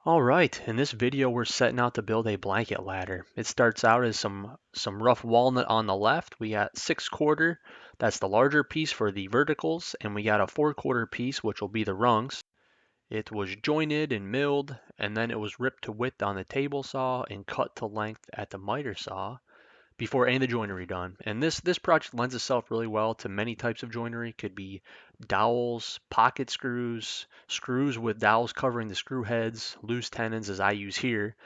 All right, in this video we're setting out to build a blanket ladder. It starts out as some rough walnut on the left. We got 6/4, that's the larger piece for the verticals, and we got a 4/4 piece which will be the rungs. It was jointed and milled, and then it was ripped to width on the table saw and cut to length at the miter saw before any of the joinery done. And this project lends itself really well to many types of joinery. It could be dowels, pocket screws, screws with dowels covering the screw heads, loose tenons as I use here.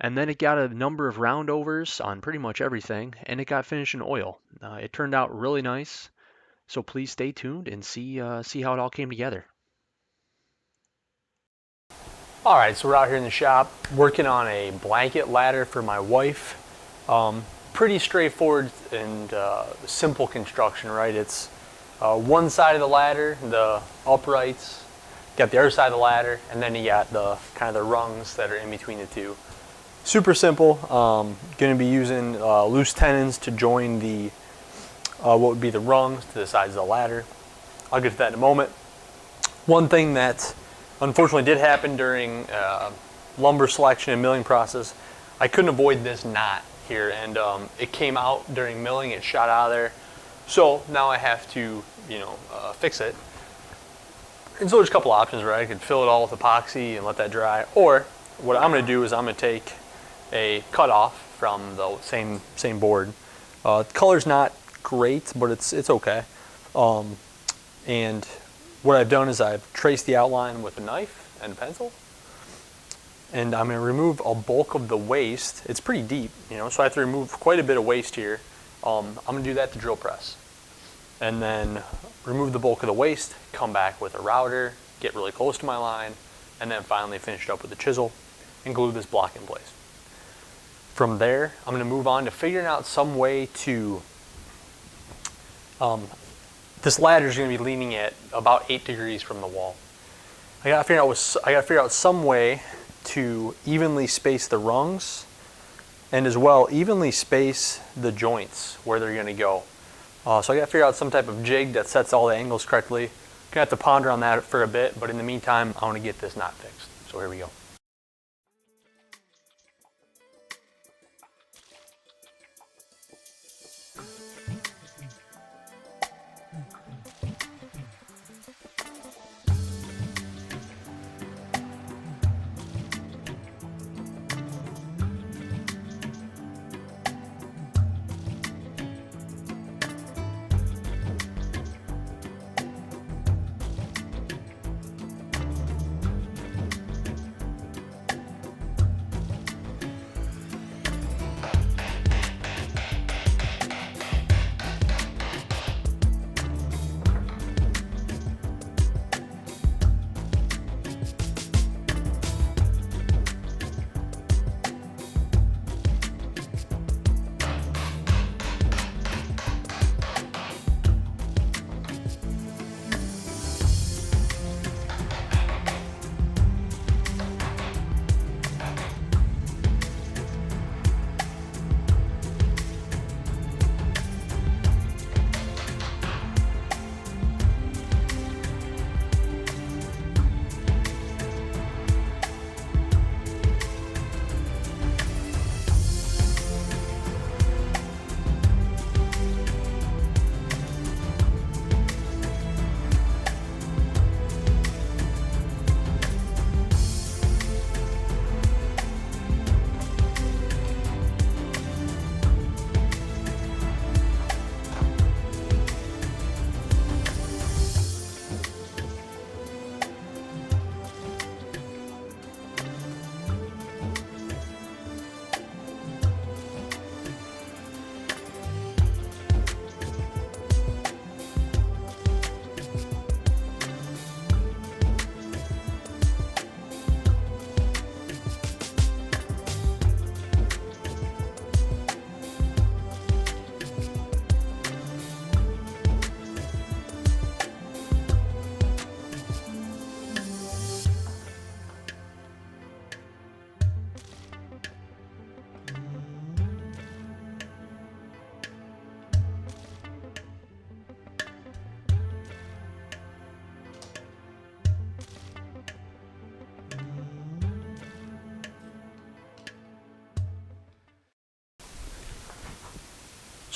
And then it got a number of roundovers on pretty much everything, and it got finished in oil. It turned out really nice, so please stay tuned and see how it all came together. All right, so we're out here in the shop working on a blanket ladder for my wife. Pretty straightforward and simple construction, right? It's one side of the ladder, the uprights, got the other side of the ladder, and then you got the kind of the rungs that are in between the two. Super simple. Going to be using loose tenons to join the what would be the rungs to the sides of the ladder. I'll get to that in a moment. One thing that unfortunately did happen during lumber selection and milling process, I couldn't avoid this knot here, and it came out during milling. It shot out of there, so now I have to fix it. And so there's a couple options, right? I could fill it all with epoxy and let that dry, or what I'm going to do is I'm going to take a cutoff from the same board. The color's not great, but it's okay. And what I've done is I've traced the outline with a knife and a pencil, and I'm going to remove a bulk of the waste. It's pretty deep, so I have to remove quite a bit of waste here. I'm going to do that at the drill press, and then remove the bulk of the waste, come back with a router, get really close to my line, and then finally finish it up with a chisel and glue this block in place. From there, I'm going to move on to figuring out some way to this ladder is going to be leaning at about 8 degrees from the wall. I got to figure out some way to evenly space the rungs, and as well evenly space the joints where they're going to go. So I got to figure out some type of jig that sets all the angles correctly. Gonna have to ponder on that for a bit, but in the meantime, I want to get this knot fixed. So here we go.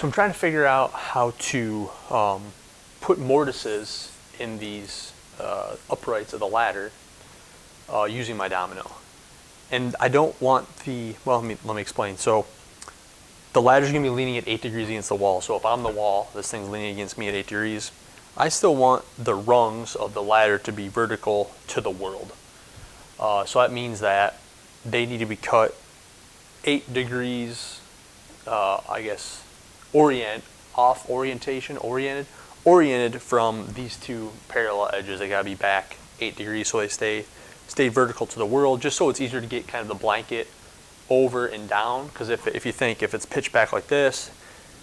So I'm trying to figure out how to put mortises in these uprights of the ladder using my domino. And I don't want the, well, let me explain. So the ladder's gonna be leaning at 8 degrees against the wall. So if I'm the wall, this thing's leaning against me at 8 degrees. I still want the rungs of the ladder to be vertical to the world. So that means that they need to be cut 8 degrees, I guess, oriented from these two parallel edges. They gotta be back 8 degrees so they stay vertical to the world, just so it's easier to get kind of the blanket over and down. Because if you think, if it's pitched back like this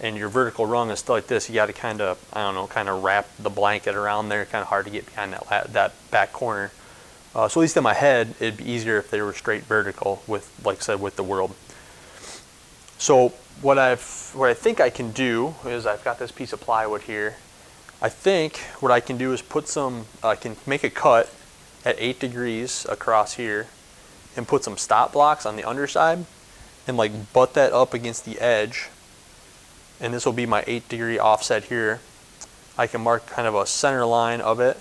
and your vertical rung is still like this, you got to kind of, I don't know, kind of wrap the blanket around there. Kind of hard to get behind that back corner. So at least in my head, it'd be easier if they were straight vertical with, like I said, with the world. So what I think I can do is, I've got this piece of plywood here. I think what I can do is put some, I can make a cut at 8 degrees across here and put some stop blocks on the underside and like butt that up against the edge. And this will be my 8 degree offset here. I can mark kind of a center line of it.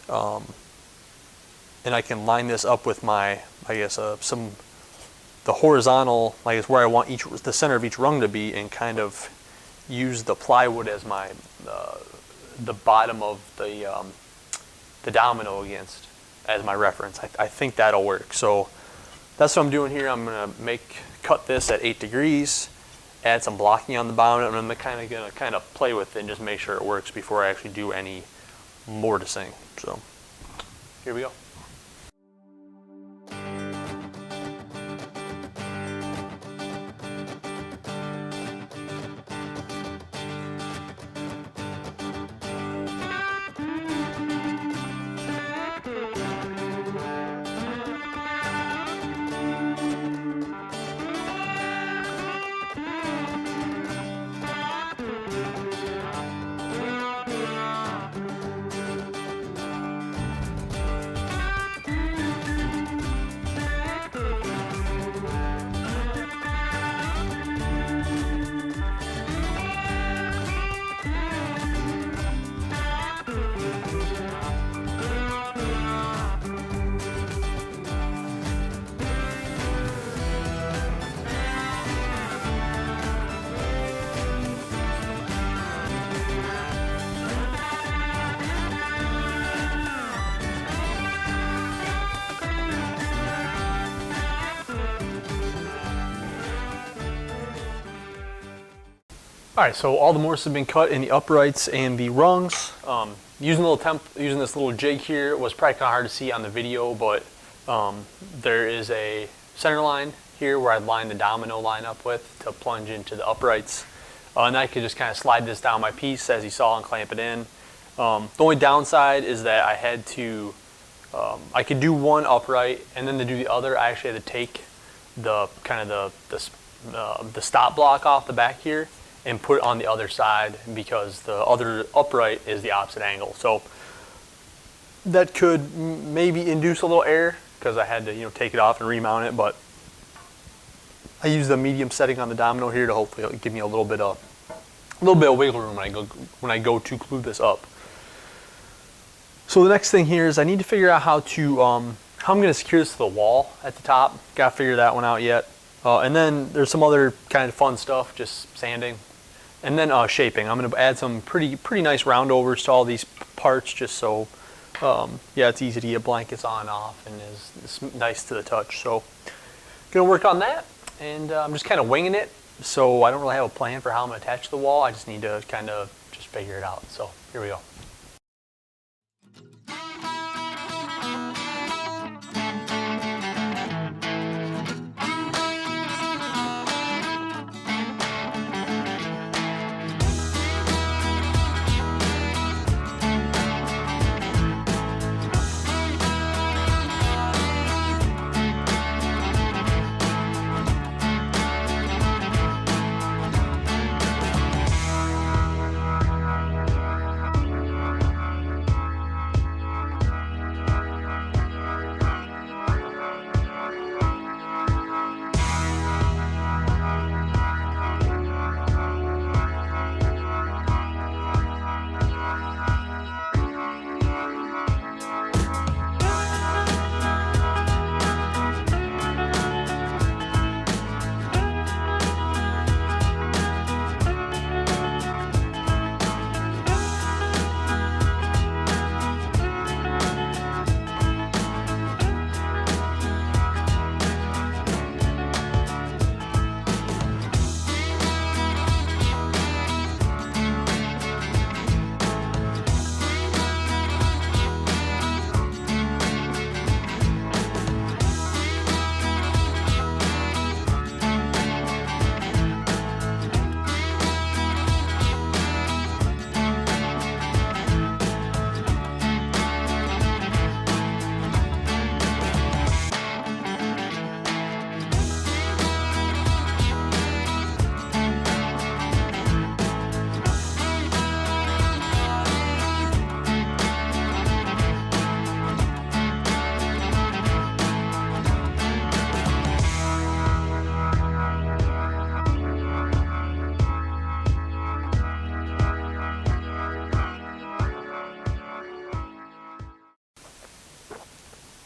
And I can line this up with my, I guess, the horizontal, I guess, where I want the center of each rung to be, and kind of use the plywood as my, the bottom of the domino against, as my reference. I think that'll work. So that's what I'm doing here. I'm gonna cut this at 8 degrees, add some blocking on the bottom, and I'm gonna play with it and just make sure it works before I actually do any mortising. So here we go. All right, so all the mortise have been cut in the uprights and the rungs. Using this little jig here was probably kind of hard to see on the video, but there is a center line here where I'd line the domino line up with to plunge into the uprights. And I could just kind of slide this down my piece, as you saw, and clamp it in. The only downside is that I had to, I could do one upright, and then to do the other, I actually had to take the stop block off the back here and put it on the other side, because the other upright is the opposite angle. So that could maybe induce a little error, because I had to take it off and remount it. But I use the medium setting on the domino here to hopefully give me a little bit of wiggle room when I go to glue this up. So the next thing here is I need to figure out how I'm going to secure this to the wall at the top. Got to figure that one out yet. And then there's some other kind of fun stuff, just sanding. And then shaping. I'm going to add some pretty nice roundovers to all these parts, just so yeah, it's easy to get blankets on and off, and is nice to the touch. So going to work on that, and I'm just kind of winging it. So I don't really have a plan for how I'm going to attach the wall. I just need to kind of just figure it out. So here we go.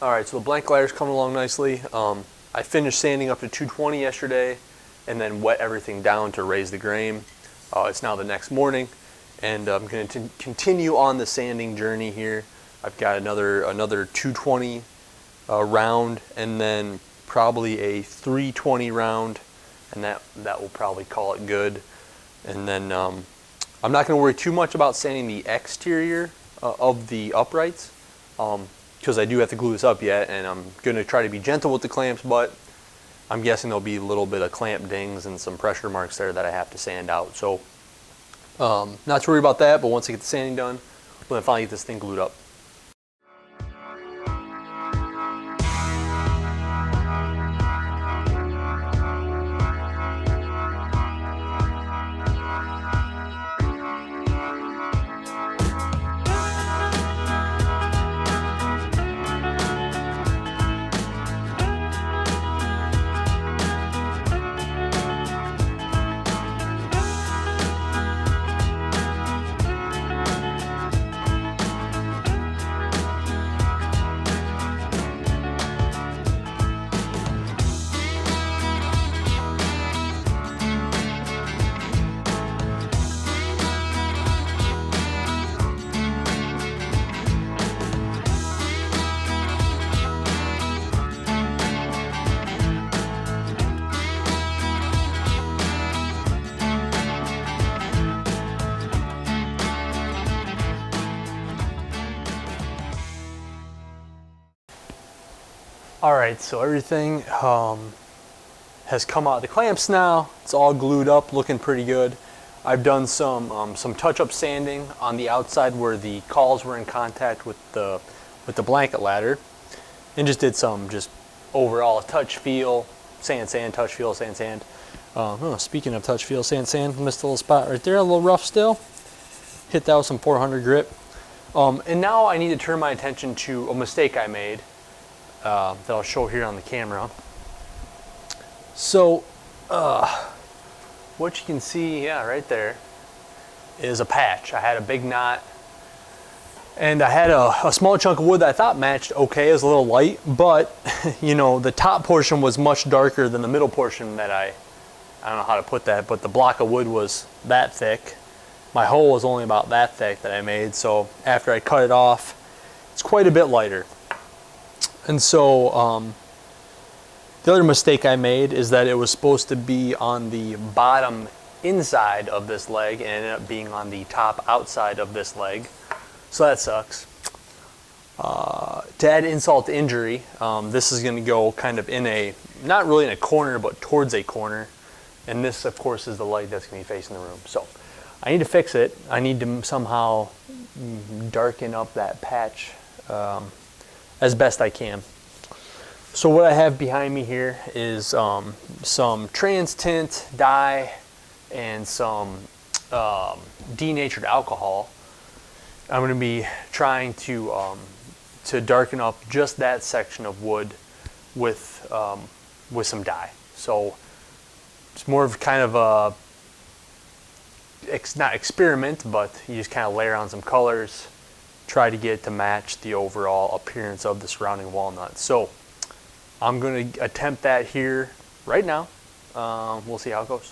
All right, so the blank ladder's coming along nicely. I finished sanding up to 220 yesterday and then wet everything down to raise the grain. It's now the next morning, and I'm going to continue on the sanding journey here. I've got another 220 round, and then probably a 320 round, and that will probably call it good. And then I'm not going to worry too much about sanding the exterior of the uprights, because I do have to glue this up yet, and I'm going to try to be gentle with the clamps, but I'm guessing there'll be a little bit of clamp dings and some pressure marks there that I have to sand out. So not to worry about that, but once I get the sanding done, we'll finally get this thing glued up. All right, so everything has come out of the clamps now. It's all glued up, looking pretty good. I've done some touch-up sanding on the outside where the cauls were in contact with the blanket ladder, and just did some overall touch feel, sand, touch feel, sand. Speaking of touch feel, sand, missed a little spot right there, a little rough still. Hit that with some 400 grit. And now I need to turn my attention to a mistake I made that I'll show here on the camera. So what you can see, right there, is a patch. I had a big knot, and I had a small chunk of wood that I thought matched okay. It was a little light, but the top portion was much darker than the middle portion that I don't know how to put that, but the block of wood was that thick. My hole was only about that thick that I made, so after I cut it off, it's quite a bit lighter. And so the other mistake I made is that it was supposed to be on the bottom inside of this leg, and it ended up being on the top outside of this leg. So that sucks. To add insult to injury, this is going to go kind of not really in a corner, but towards a corner. And this, of course, is the leg that's going to be facing the room. So I need to fix it. I need to somehow darken up that patch as best I can. So what I have behind me here is some trans tint dye and some denatured alcohol. I'm going to be trying to darken up just that section of wood with some dye. So it's more of kind of a not experiment, but you just kind of layer on some colors, try to get it to match the overall appearance of the surrounding walnut. So I'm going to attempt that here right now. We'll see how it goes.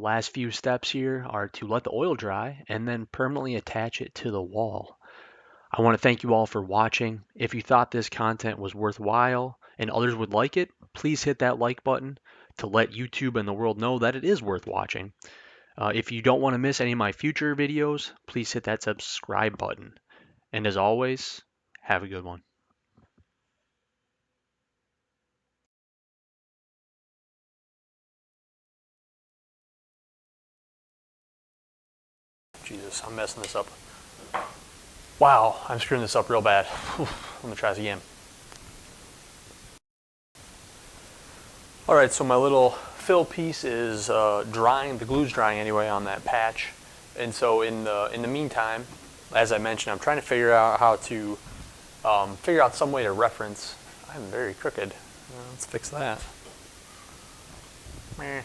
last few steps here are to let the oil dry and then permanently attach it to the wall. I want to thank you all for watching. If you thought this content was worthwhile and others would like it, please hit that like button to let YouTube and the world know that it is worth watching. If you don't want to miss any of my future videos, please hit that subscribe button. And as always, have a good one. Jesus, I'm messing this up. Wow, I'm screwing this up real bad. Let me try this again. All right, so my little fill piece is drying. The glue's drying anyway on that patch. And so in the meantime, as I mentioned, I'm trying to figure out how to figure out some way to reference. I'm very crooked. Let's fix that. Meh.